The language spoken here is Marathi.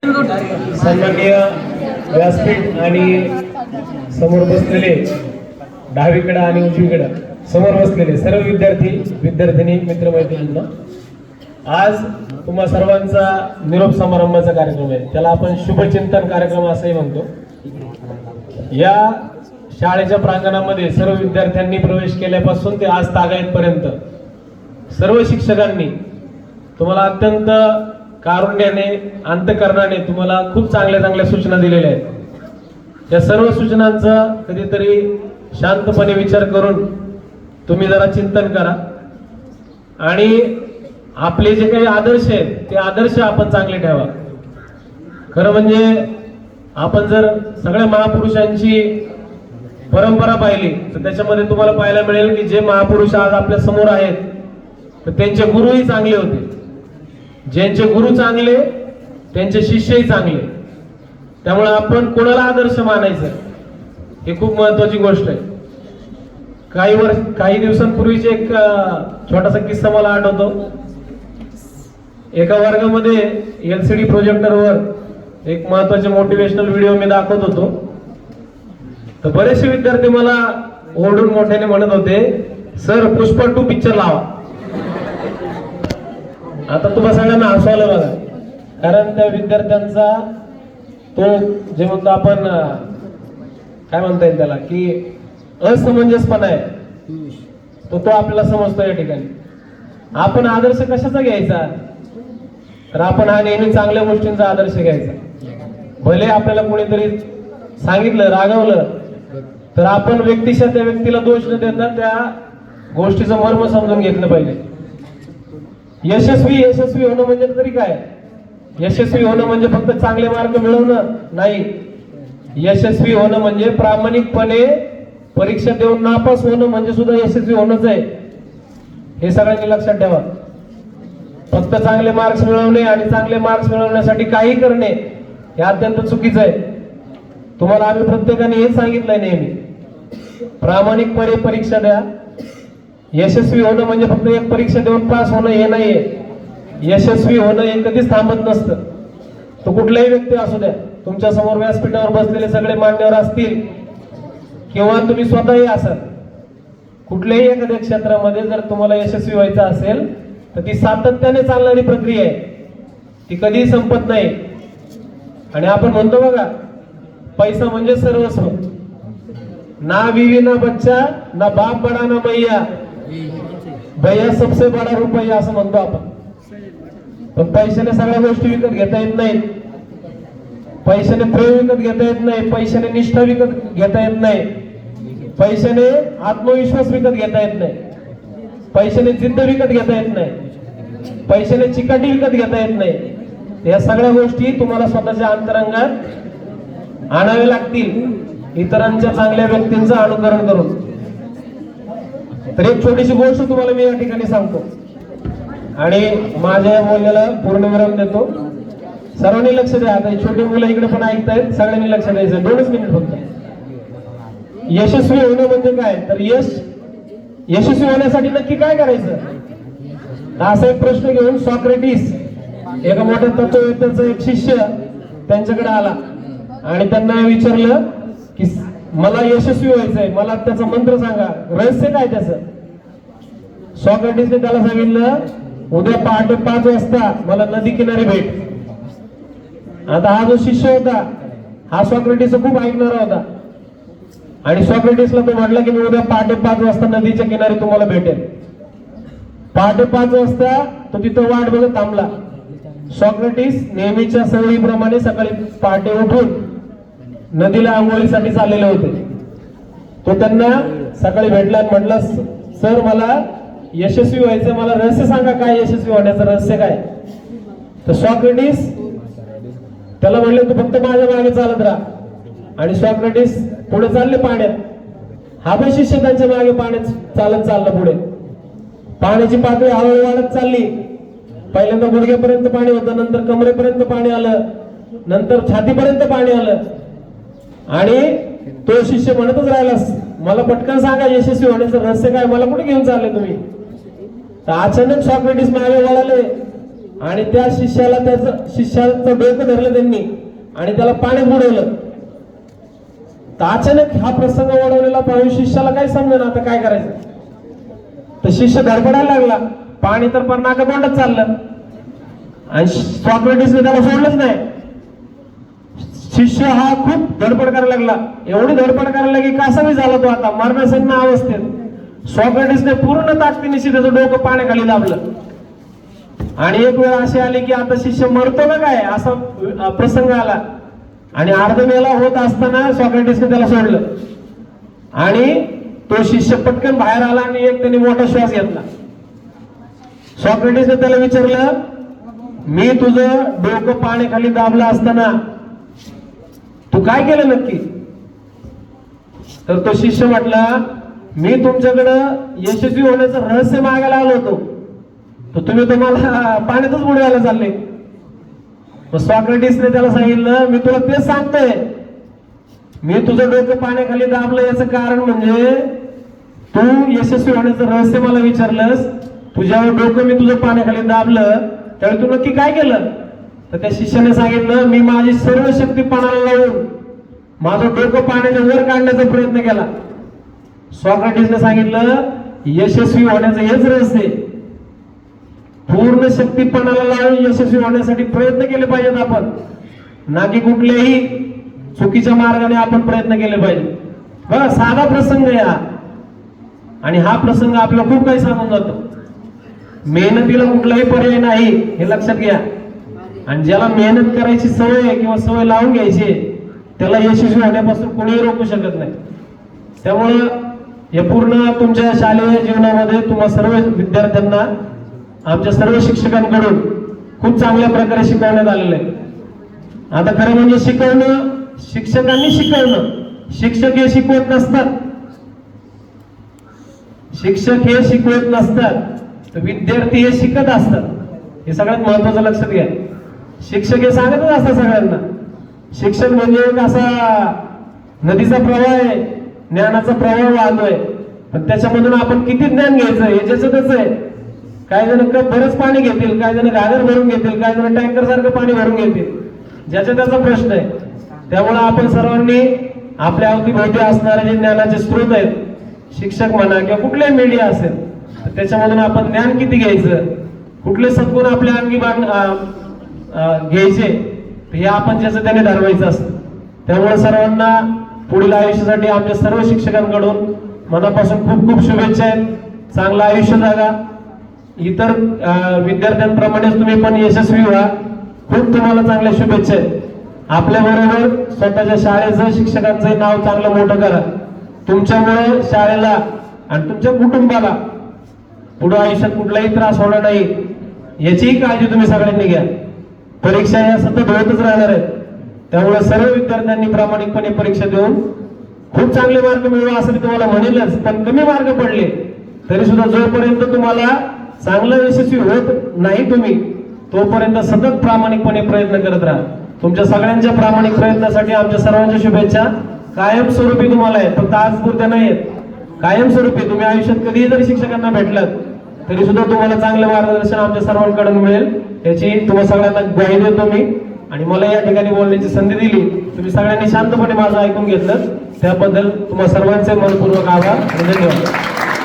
सन्माननीय व्यासपीठ आणि समोर बसलेले डावीकडे आणि उजवीकडे समोर बसलेले सर्व विद्यार्थी मित्रमैत्रिणींना, आज तुम्हा सर्वांचा निरोप समारंभाचा कार्यक्रम आहे, त्याला आपण शुभचिंतन कार्यक्रम असंही म्हणतो। या शाळेच्या प्रांगणामध्ये सर्व विद्यार्थ्यांनी प्रवेश केल्यापासून ते आज तागायतपर्यंत सर्व शिक्षकांनी तुम्हाला अत्यंत कारुण्याने अंतःकरणाने तुम्हाला खूप चांगल्या सूचना दिलेल्या आहेत। या सर्व सूचनांचा कधीतरी शांतपणे विचार करून तुम्ही जरा चिंतन करा आणि आपले जे काही आदर्श आहेत ते आदर्श आपण चांगले ठेवा। खरं म्हणजे आपण जर सगळ्या महापुरुषांची परंपरा पाहिली तर त्याच्यामध्ये तुम्हाला पाहायला मिळेल की जे महापुरुष आज आपल्या समोर आहेत तर त्यांचे गुरुही चांगले होते, ज्यांचे गुरु चांगले त्यांचे शिष्यही चांगले। त्यामुळे आपण कोणाला आदर्श मानायचं हे खूप महत्त्वाची गोष्ट आहे। काही दिवसांपूर्वीचे एक छोटासा किस्सा मला आठवतो। एका वर्गामध्ये एलसीडी प्रोजेक्टरवर एक महत्त्वाचे मोटिवेशनल व्हिडिओ मी दाखवत होतो, तर बरेचसे विद्यार्थी मला ओरडून मोठ्याने म्हणत होते, सर पुष्पा 2 पिक्चर लावा। आता तुम्हाला सगळ्यांना हसवलं बघा, कारण त्या विद्यार्थ्यांचा तो जे म्हणतो आपण काय म्हणता येईल त्याला की असमंजसपणा आहे, तो आपल्याला समजतो। या ठिकाणी आपण आदर्श कशाचा घ्यायचा, तर आपण हा नेहमी चांगल्या गोष्टींचा आदर्श घ्यायचा। भले आपल्याला कोणीतरी सांगितलं रागवलं तर आपण व्यक्तिशः त्या व्यक्तीला दोष न देता त्या गोष्टीचं मर्म समजून घेतलं पाहिजे। यशस्वी होणं म्हणजे तरी काय, यशस्वी होणं म्हणजे फक्त चांगले मार्क मिळवणं नाही, यशस्वी होणं म्हणजे प्रामाणिकपणे परीक्षा देऊन नापास होणं म्हणजे सुद्धा यशस्वी होणंच आहे। हे सगळ्यांनी लक्षात ठेवा। फक्त चांगले मार्क्स मिळवणे आणि चांगले मार्क्स मिळवण्यासाठी काही करणे हे अत्यंत चुकीचं आहे। तुम्हाला आम्ही प्रत्येकाने हे सांगितलंय नेहमी, प्रामाणिकपणे परीक्षा द्या। यशस्वी होणं म्हणजे फक्त एक परीक्षा देऊन पास होणं हे नाहीये। यशस्वी होणं हे कधीच थांबत नसतं। तो कुठलाही व्यक्ती असू द्या, तुमच्या समोर व्यासपीठावर बसलेले सगळे मान्यवर असतील किंवा तुम्ही स्वतःही असाल, कुठल्याही एखाद्या क्षेत्रामध्ये जर तुम्हाला यशस्वी व्हायचं असेल तर ती सातत्याने चालणारी प्रक्रिया आहे, ती कधीही संपत नाही। आणि आपण म्हणतो बघा, पैसा म्हणजे सर्वस्व, ना बीवी ना बच्चा ना बाप बडा ना भैया सबसे बडा रुपया असं म्हणतो आपण। पण पैशाने सगळ्या गोष्टी विकत घेता येत नाहीत, पैशाने प्रेम विकत घेता येत नाही, पैशाने निष्ठा विकत घेता येत नाही, पैशाने आत्मविश्वास विकत घेता येत नाही, पैशाने जिद्द विकत घेता येत नाही, पैशाने चिकाटी विकत घेता येत नाही। या सगळ्या गोष्टी तुम्हाला स्वतःच्या अंतरंगात आणावे लागतील, इतरांच्या चांगल्या व्यक्तींचं अनुकरण करून। तर एक छोटीशी गोष्ट तुम्हाला मी या ठिकाणी सांगतो आणि माझ्या बोलण्याला पूर्णविराम देतो। सर्वांनी लक्ष द्या। आता छोटी मुलं इकडे पण ऐकतायत, सगळ्यांनी लक्ष द्यायचं, 2च मिनिट फक्त। यशस्वी होणं म्हणजे काय, तर यशस्वी होण्यासाठी नक्की काय करायचं, असा एक प्रश्न घेऊन सॉक्रेटिस एका मोठ्या तत्ववेत्त्याचा एक शिष्य त्यांच्याकडे आला आणि त्यांना विचारलं की मला यशस्वी व्हायचंय, मला त्याचा मंत्र सांगा, रहस्य काय त्याचं। सॉक्रेटिसने त्याला सांगितलं, उद्या पहाटे 5 वाजता मला नदी किनारी भेट। आता हा जो शिष्य होता हा सॉक्रेटिसचा खूप ऐकणारा होता आणि सॉक्रेटिसला तो म्हटला की मी उद्या पहाटे 5 वाजता नदीच्या किनारी तुम्हाला भेटेल। पहाटे 5 वाजता तो तिथं वाट बघत थांबला। सॉक्रेटिस नेहमीच्या सवयीप्रमाणे सकाळी पहाटे उठून नदीला आंघोळीसाठी चाललेले होते। तो त्यांना सकाळी भेटला आणि म्हटला, सर मला यशस्वी व्हायचं, मला रहस्य सांगा, काय यशस्वी होण्याचं रहस्य काय। तर सॉक्रेटिस त्याला म्हणले, तू फक्त माझ्या मागे चालत राहा। आणि सॉक्रेटिस पुढे चालले पाण्यात, हा पण शिष्य त्यांच्या मागे पाण्यात चालला पुढे। पाण्याची पातळी हळूहळू वाढत चालली, पहिल्यांदा गुडघ्यापर्यंत पाणी होतं, नंतर कमरेपर्यंत पाणी आलं, नंतर छातीपर्यंत पाणी आलं आणि तो शिष्य म्हणतच राहिला, मला पटकन सांगा यशस्वी होण्याचं रहस्य काय, मला कुठे घेऊन चालले तुम्ही। तर अचानक सॉक्रेटिस मागे वळाले आणि त्या शिष्याचं डोकं धरलं त्यांनी आणि त्याला पाण्यात बुडवलं. तर अचानक हा प्रसंग ओढवलेला पाहून शिष्याला काय समजेना आता काय करायचं. तर शिष्य धडपडायला लागला, पाणी तर पण नाकातोंडात चाललं आणि सॉक्रेटिसने त्याला सोडलंच नाही. शिष्य हा खूप धडपड करायला लागला, एवढी धडपड करायला लागली की कासावी झाला तो आता मरणासन्न अवस्थेत. सॉक्रेटिसने पूर्ण ताकदीनिशी त्याचं डोकं पाण्याखाली दाबलं आणि एक वेळ अशी आली की आता शिष्य मरतो का काय असा प्रसंग आला आणि अर्धमेला होत असताना सॉक्रेटिसने त्याला सोडलं आणि तो शिष्य पटकन बाहेर आला आणि एक त्यांनी मोठा श्वास घेतला. सॉक्रेटिसने त्याला विचारलं, मी तुझं डोकं पाण्याखाली दाबलं असताना तू काय केलं नक्की. तर तो शिष्य म्हटला, मी तुमच्याकडं यशस्वी होण्याचं रहस्य मागायला आलो होतो, तर तुम्ही तुम्हाला पाण्यातच बुडवायला चालले. मग सॉक्रेटिसने त्याला सांगितलं, मी तुला तेच सांगतोय, मी तुझं डोकं पाण्याखाली दाबलं याचं कारण म्हणजे तू यशस्वी होण्याचं रहस्य मला विचारलंस, तुझ्यावर डोकं मी तुझं पाण्याखाली दाबलं त्यावेळी तू नक्की काय केलं. तर त्या शिष्याने सांगितलं, मी माझी सर्व शक्ती पणाला लावून माझं डोकं पाण्याच्या वर काढण्याचा प्रयत्न केला. सॉक्रेटिसने सांगितलं, यशस्वी होण्याचं हेच रहस्य आहे, पूर्ण शक्ती पणाला लावून यशस्वी होण्यासाठी प्रयत्न केले पाहिजेत आपण, ना की कुठल्याही चुकीच्या मार्गाने आपण प्रयत्न केले पाहिजे. बघा साधा प्रसंग आहे हा आणि हा प्रसंग आपल्याला खूप काही सांगून जातो. मेहनतीला कुठलाही पर्याय नाही हे लक्षात घ्या आणि ज्याला मेहनत करायची सवय आहे किंवा सवय लावून घ्यायची त्याला यशस्वी होण्यापासून कोणीही रोखू शकत नाही. त्यामुळं या पूर्ण तुमच्या शालेय जीवनामध्ये तुम्हा सर्व विद्यार्थ्यांना आमच्या सर्व शिक्षकांकडून खूप चांगल्या प्रकारे शिकवण्यात आलेलं आहे. आता खरं म्हणजे शिकवणं, शिक्षकांनी शिकवणं, शिक्षक हे शिकवत नसतात, शिक्षक हे शिकवत नसतात तर विद्यार्थी हे शिकत असतात. हे सगळ्यात महत्वाचं लक्षात घ्या. शिक्षक हे सांगतच असतात सगळ्यांना. शिक्षक म्हणजे एक असा नदीचा प्रवाह आहे, ज्ञानाचा प्रवाह वाहतोय, पण त्याच्यामधून आपण किती ज्ञान घ्यायचं हे ज्याचं त्याचं आहे. काही जण कप बरंच पाणी घेतील, काही जण घागर भरून घेतील, काही जण टँकर सारखं पाणी भरून घेतील, ज्याचा त्याचा प्रश्न आहे. त्यामुळे आपण सर्वांनी आपल्या अवतीभोवती असणारे जे ज्ञानाचे स्रोत आहेत, शिक्षक म्हणा किंवा कुठल्याही मीडिया असेल, तर त्याच्यामधून आपण ज्ञान किती घ्यायचं, कुठले सद्गुण आपल्या अंगी घ्यायचे हे आपण ज्याचं त्याने ठरवायचं असतं. त्यामुळे सर्वांना पुढील आयुष्यासाठी आमच्या सर्व शिक्षकांकडून मनापासून खूप खूप शुभेच्छा आहेत. चांगलं आयुष्य जगा, इतर विद्यार्थ्यांप्रमाणेच तुम्ही पण यशस्वी व्हा. खूप तुम्हाला चांगल्या शुभेच्छा आहेत. आपल्या बरोबर स्वतःच्या शाळेचं, शिक्षकांचं नाव चांगलं मोठं करा. तुमच्यामुळे शाळेला आणि तुमच्या कुटुंबाला पुढे आयुष्यात कुठलाही त्रास होणार नाही याचीही काळजी तुम्ही सगळ्यांनी घ्या. परीक्षा या सतत होतच राहणार आहेत, त्यामुळे सर्व विद्यार्थ्यांनी प्रामाणिकपणे परीक्षा देऊन खूप चांगले मार्क मिळवा असं मी तुम्हाला म्हणेलच. पण कमी मार्क पडले तरी सुद्धा जोपर्यंत तुम्हाला चांगलं यशस्वी होत नाही तुम्ही, तोपर्यंत सतत प्रामाणिकपणे प्रयत्न करत राहा. तुमच्या सगळ्यांच्या प्रामाणिक प्रयत्नासाठी आमच्या सर्वांच्या शुभेच्छा कायमस्वरूपी तुम्हाला आहेत, फक्त आज पुरत्या नाही आहेत, कायमस्वरूपी. तुम्ही आयुष्यात कधीही जरी शिक्षकांना भेटलात तरी सुद्धा तुम्हाला चांगलं मार्गदर्शन आमच्या सर्वांकडून मिळेल याची तुम्हा सगळ्यांना ग्वाही देतो मी. आणि मला या ठिकाणी बोलण्याची संधी दिली, तुम्ही सगळ्यांनी शांतपणे माझं ऐकून घेतलं, त्याबद्दल तुम्हा सर्वांचे मनपूर्वक आभार आणि धन्यवाद.